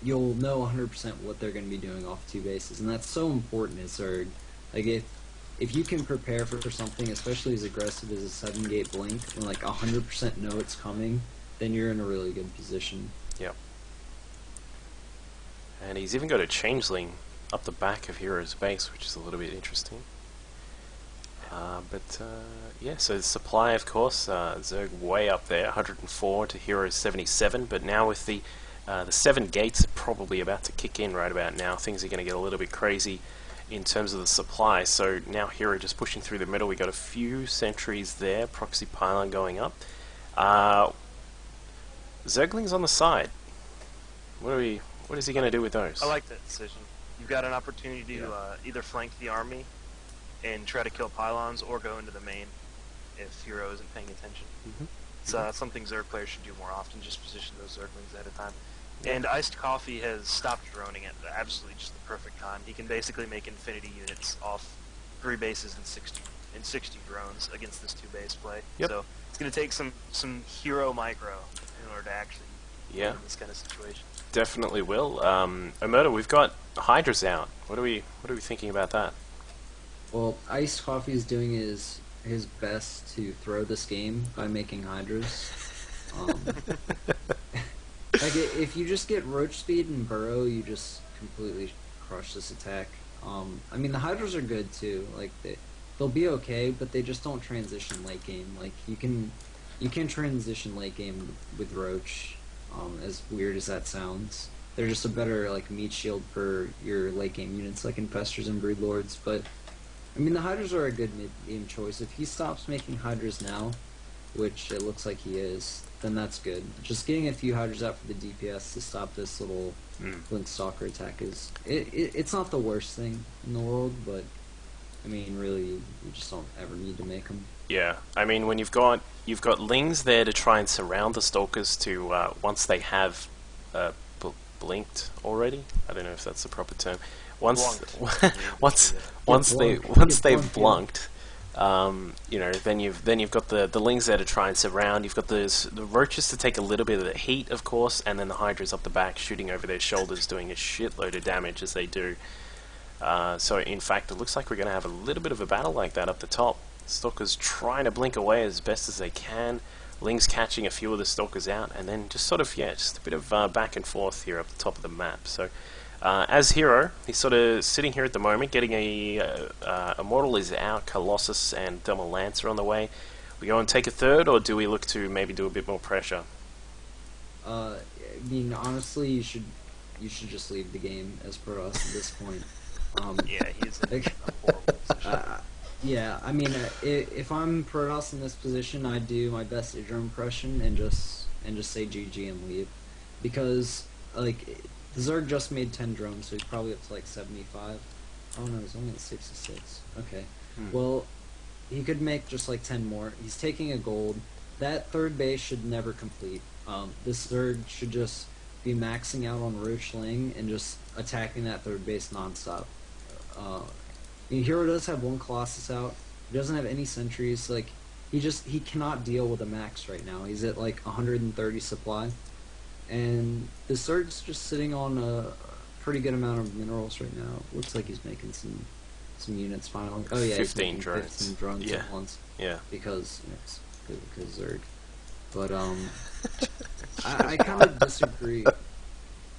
you'll know 100% what they're going to be doing off 2 bases. And that's so important as Zerg. Like, if you can prepare for something, especially as aggressive as a 7-gate blink, and like 100% know it's coming, then you're in a really good position.
Yep. And he's even got a changeling up the back of Hero's base, which is a little bit interesting. Yeah, so the supply, of course, Zerg way up there, 104 to Hero's 77, but now with the 7 gates probably about to kick in right about now, things are going to get a little bit crazy in terms of the supply. So now Hero just pushing through the middle. We got a few sentries there, proxy pylon going up. Zerglings on the side. What is he going to do with those?
I like that decision. You've got an opportunity to either flank the army and try to kill pylons, or go into the main if Hero isn't paying attention. It's something Zerg players should do more often, just position those Zerglings at a time. And Iced Coffee has stopped droning at absolutely just the perfect time. He can basically make infinity units off 3 bases and 60 drones against this 2-base play.
Yep.
So it's going to take some Hero micro in order to actually win this kind of situation.
Definitely will. Omerta, we've got Hydras out. What are we thinking about that?
Well, Iced Coffee is doing his best to throw this game by making Hydras. Like, if you just get Roach Speed and Burrow, you just completely crush this attack. I mean, the Hydras are good too. Like, they'll be okay, but they just don't transition late game. Like, you can transition late game with Roach, as weird as that sounds. They're just a better, like, meat shield for your late game units, like Infestors and Broodlords. But I mean, the Hydras are a good mid-game choice. If he stops making Hydras now, which it looks like he is, then that's good. Just getting a few Hydras out for the DPS to stop this little Blink Stalker attack is... It's not the worst thing in the world, but I mean, really, you just don't ever need to make them.
Yeah, I mean, when you've got Lings there to try and surround the Stalkers to once they have blinked already. I don't know if that's the proper term. Once
Blunked.
once
Yeah.
once they
blunked.
once
Get
they've
blunked,
blunked, you know, then you've got the lings there to try and surround. You've got the roaches to take a little bit of the heat, of course, and then the hydras up the back shooting over their shoulders, doing a shitload of damage as they do. So in fact, it looks like we're going to have a little bit of a battle like that up the top. Stalkers trying to blink away as best as they can. Lings catching a few of the stalkers out, and then just sort of, yeah, just a bit of back and forth here up the top of the map. So as hero, he's sort of sitting here at the moment, getting a Immortal is out, Colossus and Thermal Lancer on the way. We go and take a third, or do we look to maybe do a bit more pressure?
I mean, honestly, you should just leave the game as per us at this point.
Yeah, he's in
Like,
a horrible position.
Yeah, I mean, if I'm Protoss in this position, I'd do my best Idra impression and just say GG and leave, because like the Zerg just made 10 drones, so he's probably up to like 75. Oh no, he's only at 66. Okay, well, he could make just like 10 more. He's taking a gold. That third base should never complete. This Zerg should just be maxing out on Roach Ling and just attacking that third base nonstop. I mean, Hero does have one Colossus out. He doesn't have any sentries. Like, he cannot deal with a max right now. He's at like 130 supply, and the Zerg's just sitting on a pretty good amount of minerals right now. Looks like he's making some units finally. Oh yeah,
15
he's making
drones.
15 drones
Yeah.
at once.
Yeah.
Because because Zerg. But I kind of disagree.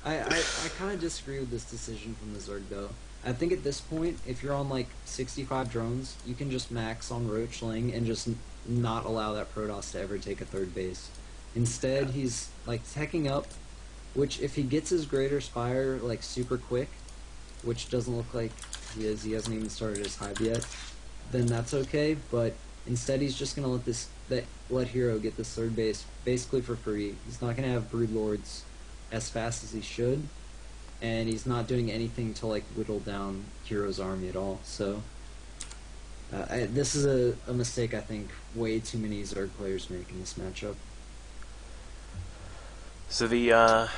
I kind of disagree with this decision from the Zerg though. I think at this point, if you're on like 65 drones, you can just max on Roach Ling and just not allow that Protoss to ever take a third base. Instead, he's like teching up, which if he gets his Greater Spire like super quick, which doesn't look like he is, he hasn't even started his hive yet, then that's okay. But instead, he's just gonna let Hero get this third base basically for free. He's not gonna have Brood Lords as fast as he should, and he's not doing anything to like whittle down Hero's army at all. So this is a mistake I think way too many Zerg players make in this matchup.
So the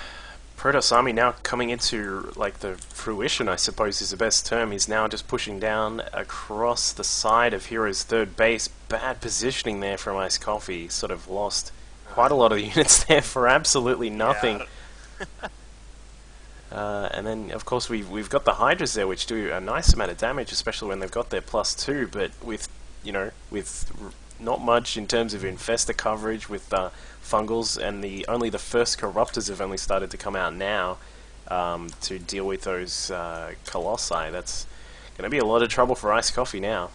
Protoss army now coming into like the fruition, I suppose is the best term. He's now just pushing down across the side of Hero's third base. Bad positioning there from Ice Coffee. Sort of lost quite a lot of the units there for absolutely nothing.
Yeah.
And then, of course, we've got the Hydras there, which do a nice amount of damage, especially when they've got their +2. But with not much in terms of infestor coverage, with fungals, and only the first corruptors have only started to come out now to deal with those colossi. That's going to be a lot of trouble for Ice Coffee now.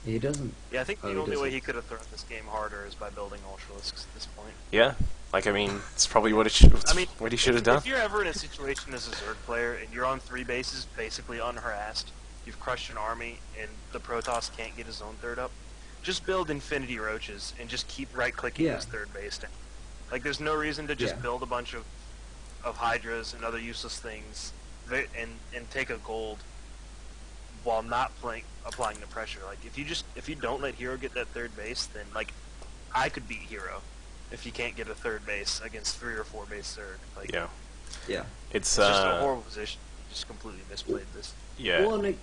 He doesn't.
Yeah, I think the
he
only way
doesn't.
he could have thrown this game harder is by building Ultralisks at this point.
Yeah, like I mean, it's probably what what he should have done.
If you're ever in a situation as a Zerg player and you're on 3 bases, basically unharassed, you've crushed an army, and the Protoss can't get his own third up, just build Infinity Roaches and just keep right-clicking his third base down. Like, there's no reason to just build a bunch of Hydras and other useless things and take a gold while not applying the pressure. Like, if you don't let Hero get that third base, then like I could beat Hero if you can't get a third base against 3 or 4 base Zerg. Like,
Yeah.
it's just a horrible position. You just completely misplayed this.
Yeah.
Well,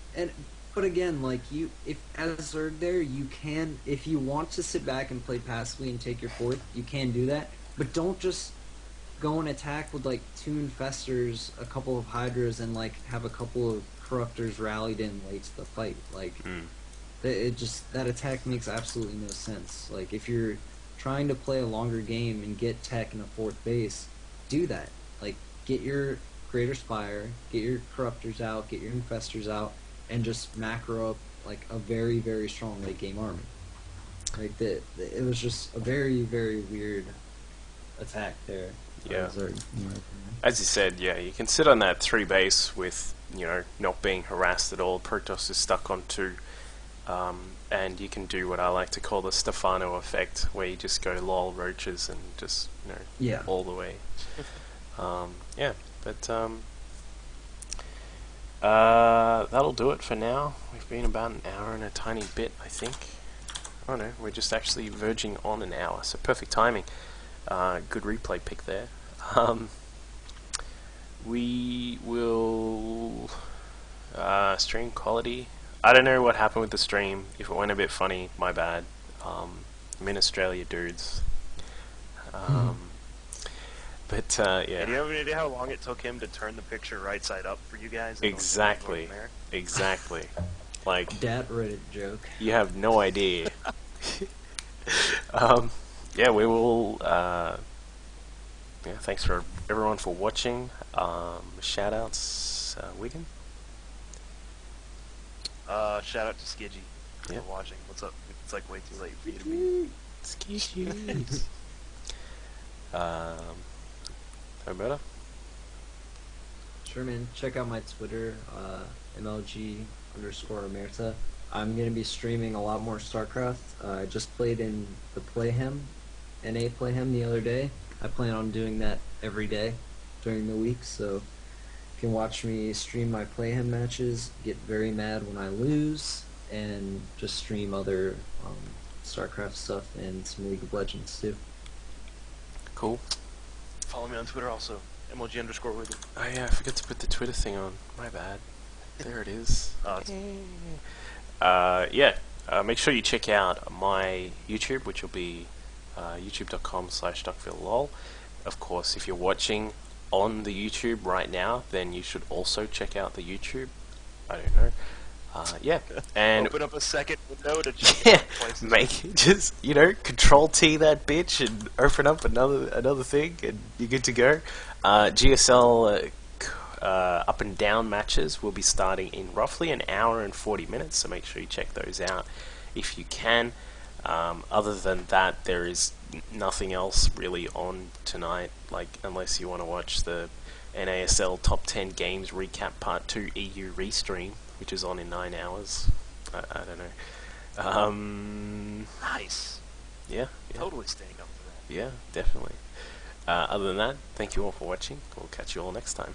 but again, like if as Zerg there, you can, if you want to sit back and play passively and take your fourth, you can do that. But don't just go and attack with like 2 infestors, a couple of Hydras, and like have a couple of corruptors rallied in late to the fight. Like that attack makes absolutely no sense. Like if you're trying to play a longer game and get tech in a 4th base, do that. Like get your Greater Spire, get your corruptors out, get your infestors out, and just macro up like a very, very strong late game army. Like it was just a very, very weird attack there.
Yeah.
Zerg, in my opinion.
As you said, yeah, you can sit on that 3 base with, not being harassed at all. Protoss is stuck on 2. And you can do what I like to call the Stefano effect, where you just go lol roaches and just, all the way. Yeah, but that'll do it for now. We've been about an hour and a tiny bit, I think. Oh no, we're just actually verging on an hour, so perfect timing. Good replay pick there. We will stream quality. I don't know what happened with the stream. If it went a bit funny, my bad. I'm in Australia, dudes. Um, but
Yeah, do you
yeah,
have any idea how long it took him to turn the picture right side up for you guys? in North
exactly,
America?
exactly. Like
Dat Reddit joke.
you have no idea. um, yeah, we will. Yeah, thanks for everyone for watching. Shout outs, Wiggin.
Shout out to Skidgy
Yeah.
for watching. What's up? It's like way too late for you to be.
Excuse you. Omerta?
Sure, man. Check out my Twitter, MLG_Omerta. I'm going to be streaming a lot more StarCraft. I just played in the Playhem, NA Playhem the other day. I plan on doing that every day during the week, so you can watch me stream my Playhem matches, get very mad when I lose, and just stream other StarCraft stuff and some League of Legends too.
Cool.
Follow me on Twitter also. MLG_Wiggin.
Oh yeah, I forgot to put the Twitter thing on. My bad. There it is. Yeah. Make sure you check out my YouTube, which will be youtube.com/DUCKVILLELOL. Of course, if you're watching on the YouTube right now, then you should also check out the YouTube. I don't know. Yeah, and
Open up a second window to check
yeah,
out places.
make just Control T that bitch and open up another thing, and you're good to go. GSL up and down matches will be starting in roughly an hour and 40 minutes, so make sure you check those out if you can. Other than that, there is nothing else really on tonight, like unless you want to watch the NASL Top 10 Games Recap Part 2 EU Restream, which is on in 9 hours. I don't know.
Nice.
Yeah.
Totally staying up for that.
Yeah, definitely. Other than that, thank you all for watching. We'll catch you all next time.